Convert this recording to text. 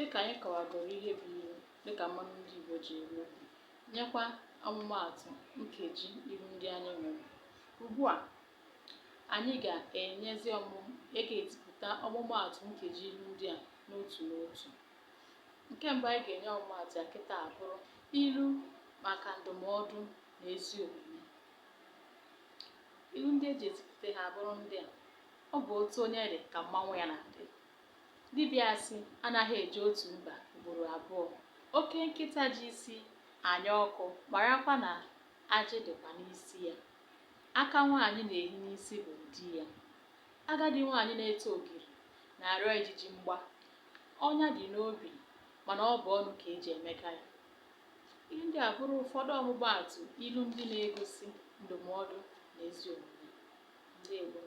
Dịka anyị kọwagoro ihe bụ ilu dịka mmanụ ndị Igbo ji eru okwu, nyekwa ọmụmaatụ nkeji ilu ndị anyị nwere. Ugbu a, anyị ga-etipụta ọmụmaatụ nkeji ilu ndị a n'otu n'otu. Nke mbụ anyị ga-enye ọmụmaatụ ya kịta bụrụ ilu maka ndụmọdụ na ezi omume. Ilu ndị eji etipụta ha bụrụ ndị a: ọ bụ otu onye dị ka mmanwụ ya na-adị. Dibịa asị anaghị eje otu mba ugboro abụọ. Oke nkịta ji isi anya ọkụ marakwa na ajị dịkwa n'isi ya. Aka nwaanyị na-ehi n'isi bụ di ya. Agadi nwaanyị na-ete ogiri na-arịọ ijiji mgba. Ọnya dị n'obi mana ọ bụ ọnụ ka eji emeka ya. Ihe ndị a bụrụ ụfọdụ ọmụmaatụ ilu ndị na-egosi ndụmọdụ na ezi omume. Ndewo.